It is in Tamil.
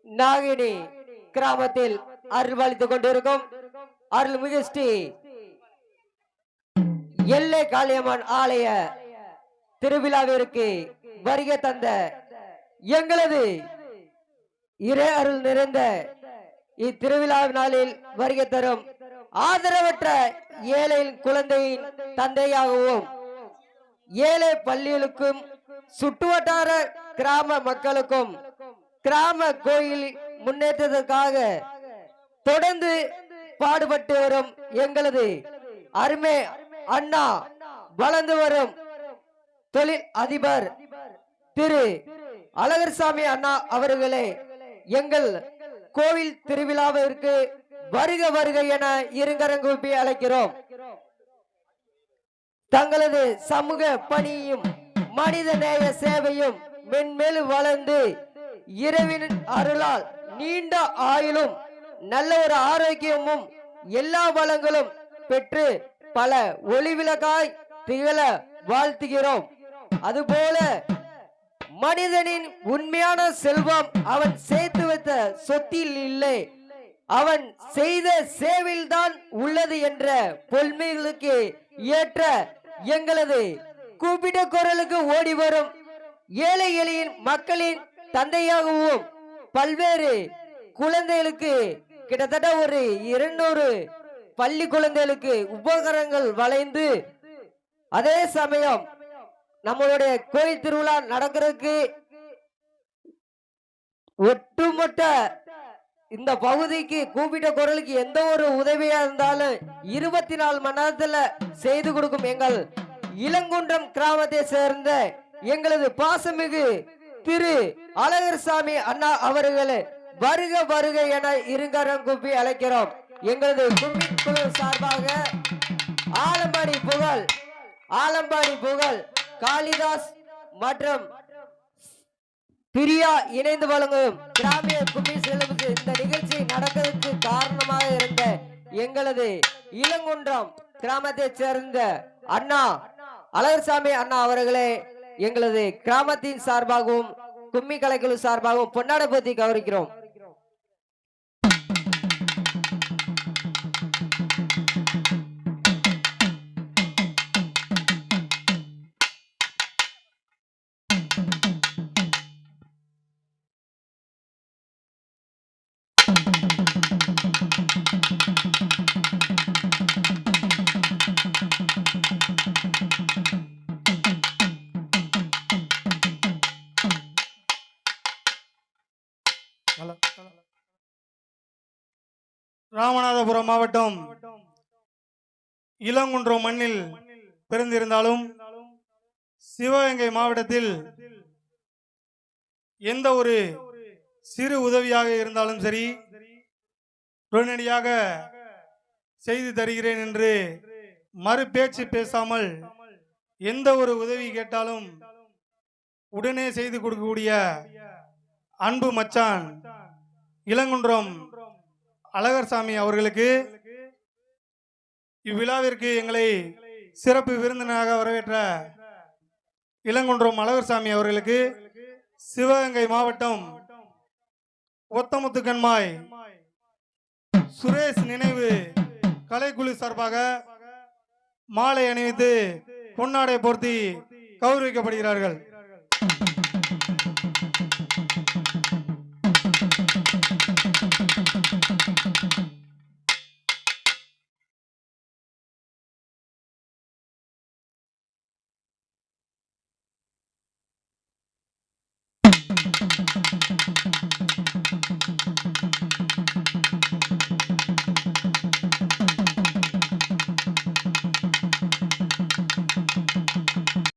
நாகினி கிராமத்தில் அருள்பாலித்துக் கொண்டிருக்கும் அருள்மிகு ஸ்ரீ எல்லை காளியம்மன் ஆலய திருவிழாவிற்கு வருகை தந்த எங்களது இறை அருள் நிறைந்த இத்திருவிழா நாளில் வருகை தரும் ஆதரவற்ற ஏழை குழந்தையின் தந்தையாகவும் ஏழை பள்ளிகளுக்கும் சுற்றுவட்டார கிராம மக்களுக்கும் கிராம கோயில் முன்னேற்றத்திற்காக தொடர்ந்து பாடுபட்டு வரும் எங்களது அருமை அண்ணா வளர்ந்து வரும் தொழில் அதிபர் திரு அழகர்சாமி அண்ணா அவர்களே எங்கள் கோவில் திருவிழாவிற்கு வருக வருக என இருங்கரங்கூப்பி அழைக்கிறோம். தங்களது சமூக பணியும் மனித நேய சேவையும் மென்மேலும் வளர்ந்து இறைவன் அருளால் நீண்ட ஆயுளும் நல்ல ஒரு ஆரோக்கியமும் எல்லா வளங்களும் பெற்று பல ஒளிவிளக்காய் திகழ வாழ்த்துகிறோம். அதுபோல மனிதனின் உண்மையான செல்வம் அவன் சேர்த்து வைத்த சொத்தில் இல்லை, அவன் செய்த சேவையில் தான் உள்ளது என்ற பொன்மைகளுக்கு ஏற்ற எங்களது கூப்பிட்ட குரலுக்கு ஓடி வரும் ஏழை எளிய மக்களின் தந்தையாகவும் பல்வேறு குழந்தைகளுக்கு கிட்டத்தட்ட ஒரு 200 பள்ளி குழந்தைகளுக்கு உபகரணங்கள் வளைந்து அதே சமயம் நம்மளுடைய கோயில் திருவிழா நடக்கிறதுக்கு ஒட்டுமொத்த இந்த பகுதிக்கு கூப்பிட்ட குரலுக்கு எந்த ஒரு உதவியா இருந்தாலும் 24 மணி நேரத்துல செய்து கொடுக்கும் எங்கள் இளங்குன்றம் கிராமத்தை சேர்ந்த எங்களது பாசமிகு திரு அழகர்சாமி அண்ணா அவர்களே வருக வருக என இருங்கரம் கூப்பி அழைக்கிறோம். எங்களது குழு சார்பாக ஆலம்பாடி புகழ் காளிதாஸ் மற்றும் பிரியா இணைந்து வழங்கும் கிராமிய கும்மி செலவுக்கு இந்த நிகழ்ச்சி நடக்கிறதுக்கு காரணமாக இருந்த எங்களது இளங்குன்றம் கிராமத்தை சேர்ந்த அண்ணா அழகர்சாமி அண்ணா அவர்களே எங்களது கிராமத்தின் சார்பாகவும் கும்மி கலைக்குழு சார்பாகவும் பொன்னாடை போத்தி கௌரவிக்கிறோம். ராமநாதபுரம் மாவட்டம் இளங்குன்றம் மண்ணில் பிறந்திருந்தாலும் சிவகங்கை மாவட்டத்தில் எந்த ஒரு சிறு உதவியாக இருந்தாலும் சரி உடனடியாக செய்து தருகிறேன் என்று மறு பேச்சு பேசாமல் எந்த ஒரு உதவி கேட்டாலும் உடனே செய்து கொடுக்கக்கூடிய அன்பு மச்சான் இளங்குன்றம் அழகர்சாமி அவர்களுக்கு இவ்விழாவிற்கு எங்களை சிறப்பு விருந்தினராக வரவேற்ற இளங்குன்றம் அழகர்சாமி அவர்களுக்கு சிவகங்கை மாவட்டம் ஒத்தமுத்துக்கண்மாய் சுரேஷ் நினைவு கலைக்குழு சார்பாக மாலை அணிவித்து பொன்னாடை போர்த்தி கௌரவிக்கப்படுகிறார்கள்.